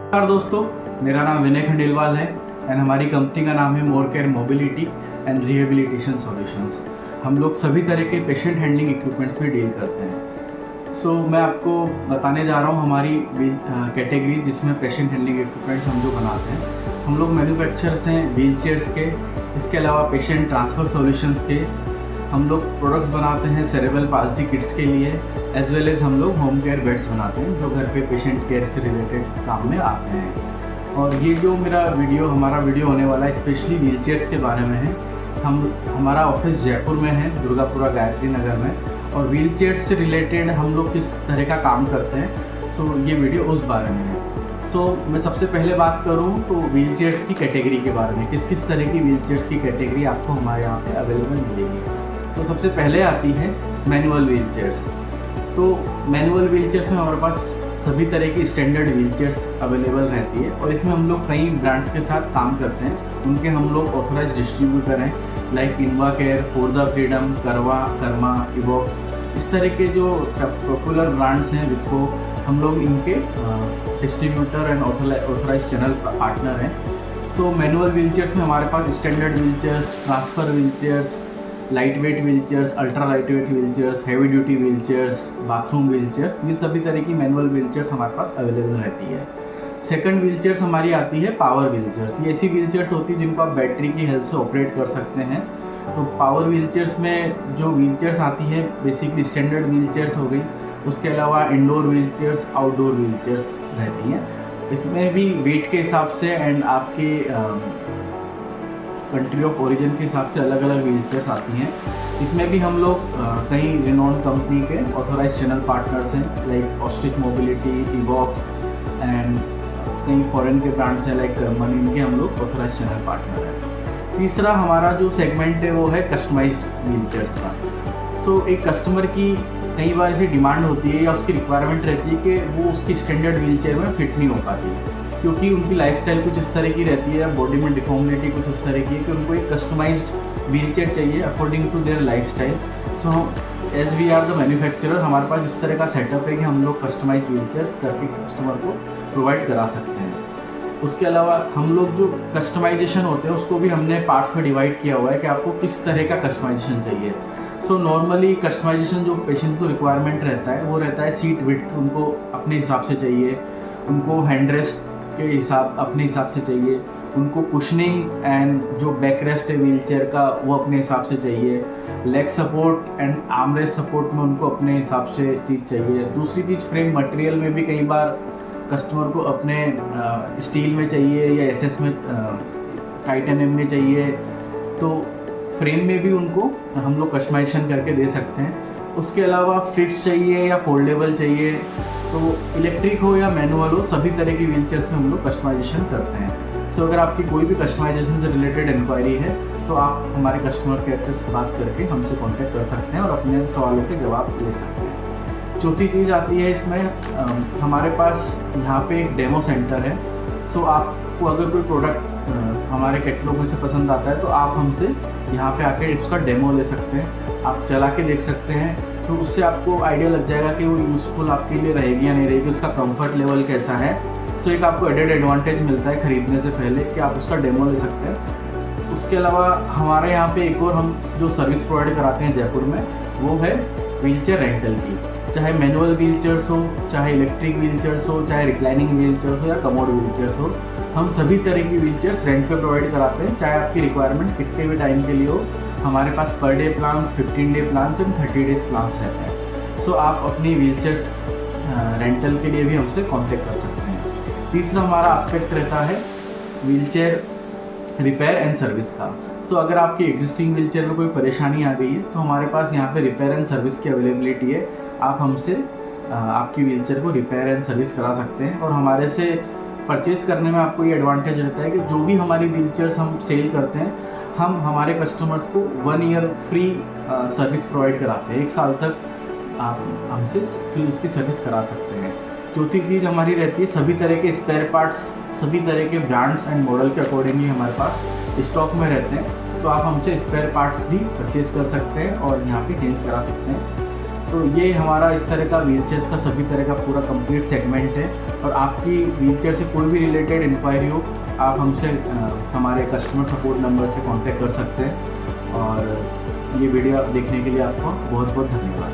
नमस्कार दोस्तों, मेरा नाम विनय खंडेलवाल है एंड हमारी कंपनी का नाम है मोर care mobility and rehabilitation solutions. हम लोग सभी तरह के पेशेंट हैंडलिंग इक्विपमेंट्स में डील करते हैं। मैं आपको बताने जा रहा हूँ हमारी कैटेगरी जिसमें पेशेंट हैंडलिंग इक्विपमेंट्स हम जो बनाते हैं। हम लोग मैन्युफैक्चरर्स हैं व्हील चेयर्स के, इसके अलावा पेशेंट ट्रांसफ़र सॉल्यूशंस के। हम लोग प्रोडक्ट्स बनाते हैं सेरेब्रल पाल्सी किट्स के लिए, एज वेल एज हम लोग होम केयर बेड्स बनाते हैं जो घर पे पेशेंट केयर से रिलेटेड काम में आते हैं। और ये जो हमारा वीडियो होने वाला है स्पेशली व्हील चेयर्स के बारे में है। हमारा ऑफिस जयपुर में है, दुर्गापुरा गायत्री नगर में, और व्हील चेयर्स से रिलेटेड हम लोग किस तरह का काम करते हैं, ये वीडियो उस बारे में है। मैं सबसे पहले बात करूँ तो व्हील चेयर्स की कैटेगरी के बारे में, किस किस तरह की व्हील चेयर्स की कैटेगरी आपको हमारे यहाँ पे अवेलेबल मिलेगी। सबसे पहले आती है manual wheel chairs. Manual wheel chairs में हमारे पास सभी तरह की स्टैंडर्ड व्हील चेयर्स अवेलेबल रहती है, और इसमें हम लोग कई ब्रांड्स के साथ काम करते हैं। उनके हम लोग ऑथराइज डिस्ट्रीब्यूटर हैं, like Innova care, Forza freedom, Karma, evokes. इस तरह के जो पॉपुलर ब्रांड्स हैं जिसको हम लोग इनके distributor and authorise channel partner हैं। मैनुअल व्हील चेयर्स में हमारे पास standard wheel chairs, transfer wheel chairs, light weight wheel chairs, ultra light weight wheel chairs, heavy duty wheel chairs, bathroom wheel chairs, ये सभी तरह की मैनुअल व्हील चेयर्स हमारे पास available रहती है। सेकंड व्हील चेयर्स हमारी आती है पावर व्हील चेयर्स। ये ऐसी व्हील चेयर्स होती है जिनको आप बैटरी की हेल्प से ऑपरेट कर सकते हैं। पावर व्हील चेयर्स में जो व्हील चेयर्स आती है बेसिकली स्टैंडर्ड व्हील चेयर्स हो गई, उसके अलावा indoor wheel chairs, outdoor wheel chairs रहती हैं। इसमें भी वेट के हिसाब से एंड आपके कंट्री ऑफ ओरिजिन के हिसाब से अलग अलग व्हील चेयर्स आती हैं। इसमें भी हम लोग कई रिनोन्ड कंपनी के ऑथराइज चैनल पार्टनर्स हैं, like ostrich mobility, evokes and कई फॉरेन के ब्रांड्स हैं लाइक कर्मन, इनके हम लोग ऑथराइज चैनल पार्टनर हैं। तीसरा हमारा जो सेगमेंट है वो है कस्टमाइज्ड व्हील चेयर्स का। एक कस्टमर की कई बार ऐसी डिमांड होती है या उसकी रिक्वायरमेंट रहती है कि वो उसकी स्टैंडर्ड व्हील चेयर में फिट नहीं हो पाती, क्योंकि उनकी लाइफस्टाइल कुछ इस तरह की रहती है, बॉडी में डिफॉर्मिलिटी कुछ इस तरह की है कि उनको एक कस्टमाइज्ड व्हील चेयर चाहिए according to their lifestyle. As we are the manufacturer, हमारे पास इस तरह का सेटअप है कि हम लोग कस्टमाइज्ड व्हील चेयर्स करके कस्टमर को प्रोवाइड करा सकते हैं। उसके अलावा हम लोग जो कस्टमाइजेशन होते हैं उसको भी हमने पार्ट्स में डिवाइड किया हुआ है कि आपको किस तरह का कस्टमाइजेशन चाहिए। नॉर्मली कस्टमाइजेशन जो पेशेंट को रिक्वायरमेंट रहता है वो रहता है सीट विड्थ उनको अपने हिसाब से चाहिए, उनको हैंड रेस्ट के हिसाब अपने हिसाब से चाहिए, उनको कुशनिंग एंड जो बैक रेस्ट है व्हील चेयर का वो अपने हिसाब से चाहिए, leg support and arm rest support में उनको अपने हिसाब से चीज़ चाहिए। दूसरी चीज़ फ्रेम मटेरियल में भी कई बार कस्टमर को अपने स्टील में चाहिए या एसएस में, टाइटेनियम में चाहिए, तो फ्रेम में भी उनको हम लोग कस्टमाइजेशन करके दे सकते हैं। उसके अलावा फिक्स चाहिए या फोल्डेबल चाहिए, तो इलेक्ट्रिक हो या मैनुअल हो, सभी तरह की व्हील चेयर्स में हम लोग कस्टमाइजेशन करते हैं। अगर आपकी कोई भी कस्टमाइजेशन से रिलेटेड इंक्वायरी है तो आप हमारे कस्टमर केयर से बात करके हमसे कांटेक्ट कर सकते हैं और अपने सवालों के जवाब ले सकते हैं। चौथी चीज़ आती है इसमें, हमारे पास यहाँ पे एक डेमो सेंटर है। आपको अगर कोई प्रोडक्ट हमारे कैटलॉग में से पसंद आता है तो आप हमसे यहाँ पे आके उसका डेमो ले सकते हैं, आप चला के देख सकते हैं, तो उससे आपको आइडिया लग जाएगा कि वो यूज़फुल आपके लिए रहेगी या नहीं रहेगी, उसका कंफर्ट लेवल कैसा है। एक आपको एडेड एडवांटेज मिलता है खरीदने से पहले कि आप उसका डेमो ले सकते हैं। उसके अलावा हमारे यहाँ पे एक और हम जो सर्विस प्रोवाइड कराते हैं जयपुर में, वो है व्हील चेयर रेंटल की। चाहे मैनुअल व्हील चेयर्स हो, चाहे इलेक्ट्रिक व्हील चेयर्स हो, चाहे रिक्लाइनिंग व्हील चेयर्स हो या कमोड व्हील चेयर्स हो, हम सभी तरह की व्हील चेयर्स रेंट पे प्रोवाइड कराते हैं। चाहे आपकी रिक्वायरमेंट कितने भी टाइम के लिए हो, हमारे पास per day plans, 15 day plans and 30 days plans रहते हैं। आप अपनी व्हील चेयर्स रेंटल के लिए भी हमसे कॉन्टेक्ट कर सकते हैं। तीसरा हमारा एस्पेक्ट रहता है wheel chair repair and service का। अगर आपकी एग्जिस्टिंग व्हील चेयर में कोई परेशानी आ गई है तो हमारे पास यहाँ पे रिपेयर एंड सर्विस की अवेलेबिलिटी है। आप हमसे आपकी व्हील चेयर को रिपेयर एंड सर्विस करा सकते हैं, और हमारे से परचेस करने में आपको ये एडवांटेज रहता है कि जो भी हमारी व्हील चेयर्स हम सेल करते हैं, हम हमारे कस्टमर्स को 1 ईयर फ्री सर्विस प्रोवाइड कराते हैं। 1 साल तक आप हमसे फ्री उसकी सर्विस करा सकते हैं। चौथी चीज़ हमारी रहती है सभी तरह के स्पेयर पार्ट्स, सभी तरह के ब्रांड्स एंड मॉडल के अकॉर्डिंगली हमारे पास स्टॉक में रहते हैं। आप हमसे स्पेयर पार्ट्स भी परचेज कर सकते हैं और यहाँ पे चेंज करा सकते हैं। तो ये हमारा इस तरह का व्हील चेयर्स का सभी तरह का पूरा कंप्लीट सेगमेंट है। और आपकी व्हील चेयर से कोई भी रिलेटेड इंक्वायरी हो, आप हमसे हमारे कस्टमर सपोर्ट नंबर से कांटेक्ट कर सकते हैं। और ये वीडियो देखने के लिए आपका बहुत बहुत धन्यवाद।